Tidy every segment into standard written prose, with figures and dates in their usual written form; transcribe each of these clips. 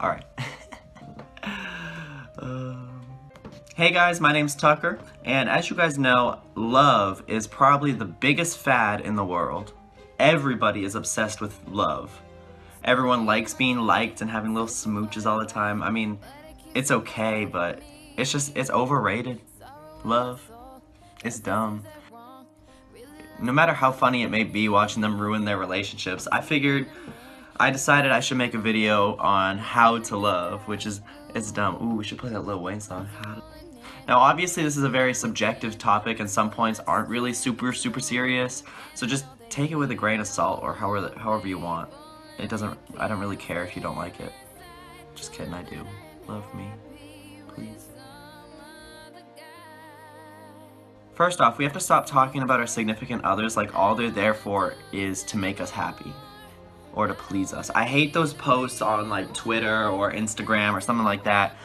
Alright. Hey guys, my name's Tucker, and as you guys know, love is probably the biggest fad in the world. Everybody is obsessed with love. Everyone likes being liked and having little smooches all the time. I mean, it's okay, but it's overrated. Love. It's dumb. No matter how funny it may be watching them ruin their relationships, I decided I should make a video on how to love, it's dumb. Ooh, we should play that Lil Wayne song. Now, obviously, this is a very subjective topic, and some points aren't really super serious, so just take it with a grain of salt, or however you want. I don't really care if you don't like it. Just kidding, I do. Love me, please. First off, we have to stop talking about our significant others like all they're there for is to make us happy. Or to please us. I hate those posts on like Twitter or Instagram or something like that,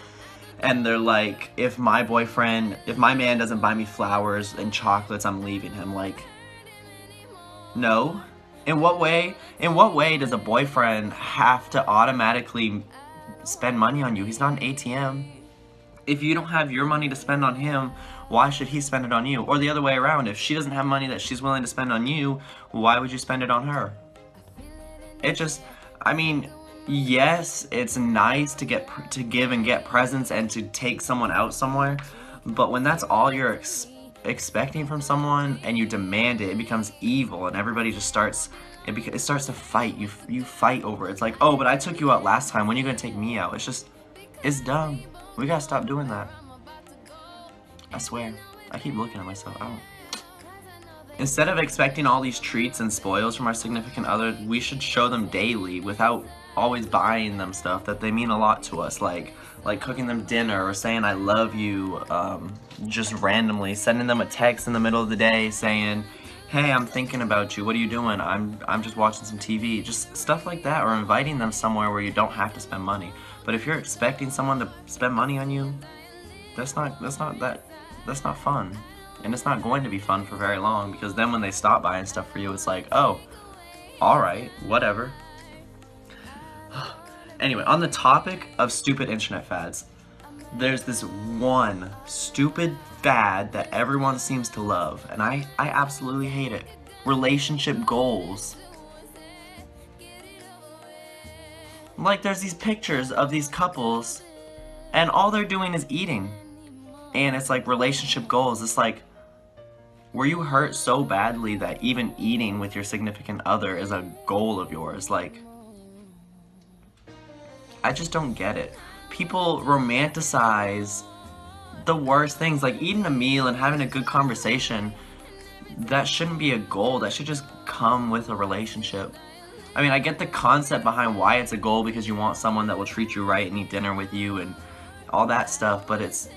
and they're like, if my man doesn't buy me flowers and chocolates, I'm leaving him. Like, no. In what way does a boyfriend have to automatically spend money on you? He's not an ATM. If you don't have your money to spend on him, why should he spend it on you? Or the other way around, if she doesn't have money that she's willing to spend on you, why would you spend it on her? I mean, yes, it's nice to give and get presents and to take someone out somewhere, but when that's all you're expecting from someone and you demand it, it becomes evil, and everybody just starts to fight. You fight over it. It's like, oh, but I took you out last time. When are you gonna take me out? It's dumb. We gotta stop doing that. I swear. I keep looking at myself. Instead of expecting all these treats and spoils from our significant other, we should show them daily without always buying them stuff that they mean a lot to us, like cooking them dinner or saying I love you, just randomly sending them a text in the middle of the day saying, hey, I'm thinking about you, what are you doing? I'm just watching some TV, just stuff like that, or inviting them somewhere where you don't have to spend money. But if you're expecting someone to spend money on you, that's not fun. And it's not going to be fun for very long, because then when they stop buying stuff for you, it's like, oh, alright, whatever. Anyway, on the topic of stupid internet fads, there's this one stupid fad that everyone seems to love, and I absolutely hate it. Relationship goals. Like, there's these pictures of these couples, and all they're doing is eating. And it's like relationship goals. It's like, were you hurt so badly that even eating with your significant other is a goal of yours? Like, I just don't get it. People romanticize the worst things, like eating a meal and having a good conversation. That shouldn't be a goal. That should just come with a relationship. I mean, I get the concept behind why it's a goal, because you want someone that will treat you right and eat dinner with you and all that stuff, but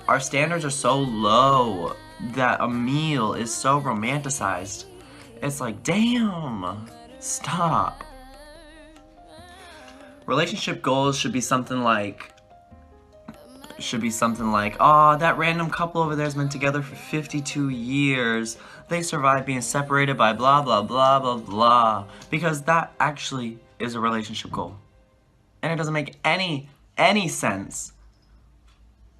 our standards are so low that a meal is so romanticized. It's like, damn, stop. Relationship goals should be something like, oh, that random couple over there has been together for 52 years. They survived being separated by blah, blah, blah, blah, blah. Because that actually is a relationship goal. And it doesn't make any sense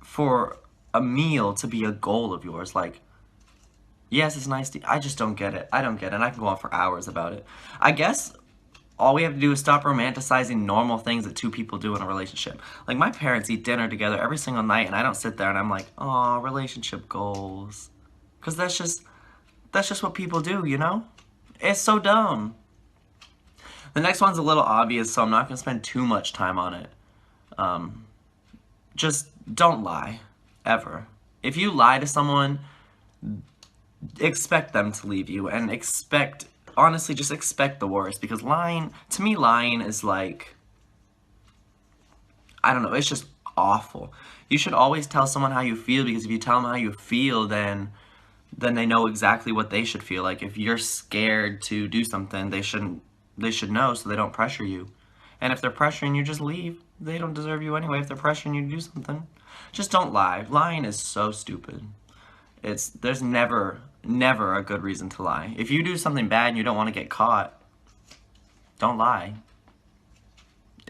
for a meal to be a goal of yours. Like, yes, it's nice to, I just don't get it. I don't get it, and I can go on for hours about it. I guess all we have to do is stop romanticizing normal things that two people do in a relationship. Like, my parents eat dinner together every single night, and I don't sit there and I'm like, aw, relationship goals. Because that's just what people do, you know? It's so dumb. The next one's a little obvious, so I'm not going to spend too much time on it. Just don't lie. Ever. If you lie to someone, expect them to leave you, and honestly, just expect the worst, because to me, lying is like, I don't know, it's just awful. You should always tell someone how you feel, because if you tell them how you feel, then they know exactly what they should feel. Like, if you're scared to do something, they should know, so they don't pressure you. And if they're pressuring you, just leave. They don't deserve you anyway if they're pressuring you to do something. Just don't lie. Lying is so stupid. There's never a good reason to lie. If you do something bad and you don't want to get caught, don't lie.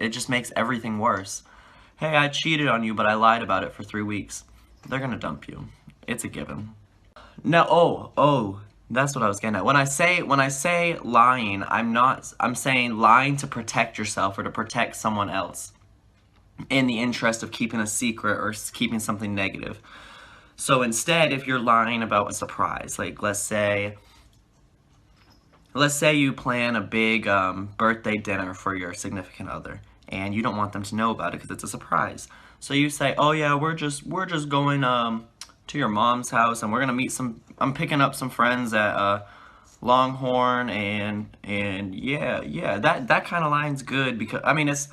it just makes everything worse. Hey, I cheated on you, but I lied about it for 3 weeks. They're gonna dump you. It's a given. No, that's what I was getting at. When I say lying, I'm saying lying to protect yourself or to protect someone else in the interest of keeping a secret or keeping something negative. So instead, if you're lying about a surprise, like let's say you plan a big birthday dinner for your significant other, and you don't want them to know about it because it's a surprise. So you say, "Oh yeah, we're just going to your mom's house, and we're gonna meet some. I'm picking up some friends at Longhorn, and yeah, that kind of line's good because I mean it's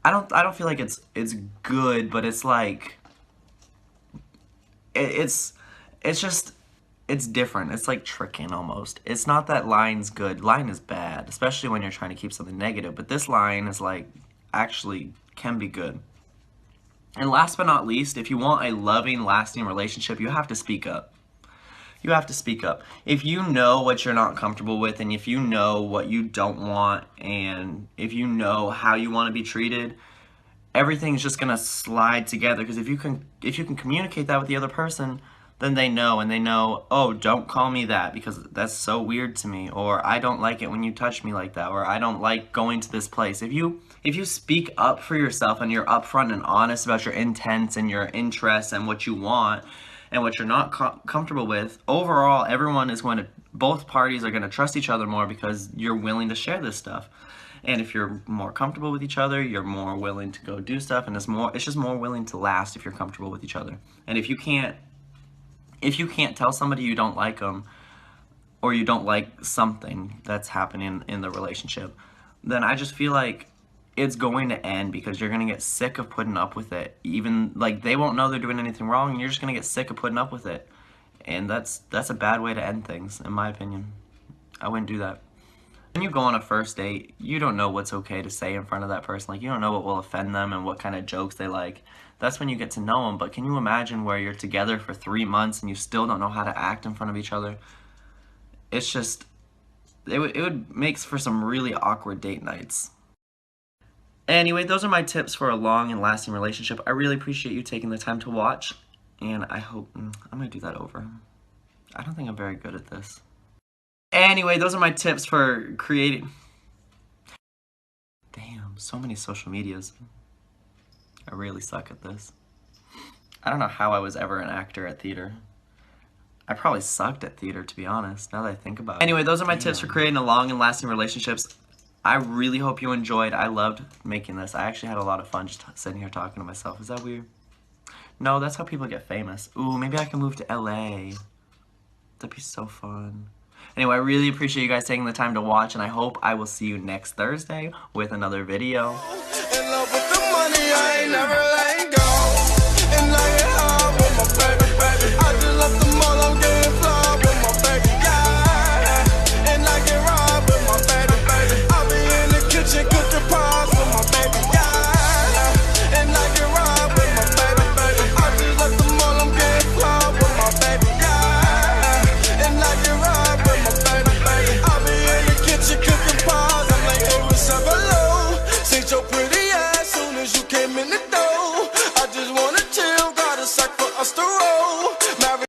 I don't feel like it's good, but it's like it's it's just it's different. It's like tricking almost. It's not that line's good. Line is bad, especially when you're trying to keep something negative. But this line is like actually can be good. And last but not least, if you want a loving, lasting relationship, you have to speak up. You have to speak up. If you know what you're not comfortable with, and if you know what you don't want, and if you know how you want to be treated, everything's just gonna slide together. Because if you can communicate that with the other person, then they know, and they know, oh, don't call me that because that's so weird to me, or I don't like it when you touch me like that, or I don't like going to this place. If you speak up for yourself and you're upfront and honest about your intents and your interests and what you want and what you're not comfortable with, overall both parties are going to trust each other more because you're willing to share this stuff. And if you're more comfortable with each other, you're more willing to go do stuff, and it's just more willing to last if you're comfortable with each other. And if you can't tell somebody you don't like them, or you don't like something that's happening in the relationship, then I just feel like it's going to end because you're going to get sick of putting up with it. Even like they won't know they're doing anything wrong, and you're just going to get sick of putting up with it. And that's a bad way to end things, in my opinion. I wouldn't do that. When you go on a first date, you don't know what's okay to say in front of that person. Like, you don't know what will offend them and what kind of jokes they like. That's when you get to know them. But can you imagine where you're together for 3 months and you still don't know how to act in front of each other? It's just, it would make for some really awkward date nights. Anyway, those are my tips for a long and lasting relationship. I really appreciate you taking the time to watch, and I hope I'm gonna do that over. I don't think I'm very good at this. Anyway, those are my tips for creating. Damn, so many social medias. I really suck at this. I don't know how I was ever an actor at theater. I probably sucked at theater, to be honest, now that I think about it. Anyway, those are my tips for creating a long and lasting relationships. I really hope you enjoyed. I loved making this. I actually had a lot of fun just sitting here talking to myself. Is that weird? No, that's how people get famous. Ooh, maybe I can move to LA. That'd be so fun. Anyway, I really appreciate you guys taking the time to watch, and I hope I will see you next Thursday with another video. In love with the money, I ain't never